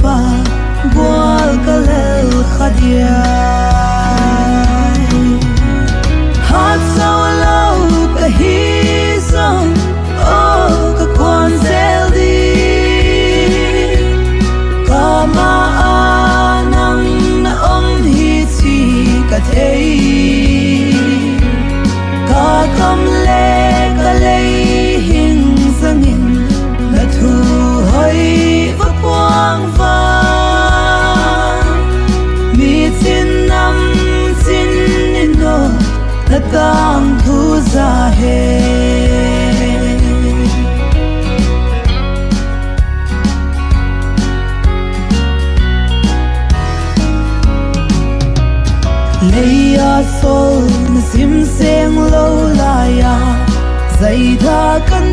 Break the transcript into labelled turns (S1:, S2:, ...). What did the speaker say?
S1: pa gwal kalel khadia hat sao lâu ka hi song oh ka kwan zel di kama anang na hi chi ka thei ka kam le ka le hing sangin na thu hoi va quang va mi tin nam tin in no na tang thu za he leia sol na sim seng lo la ya zai tha kan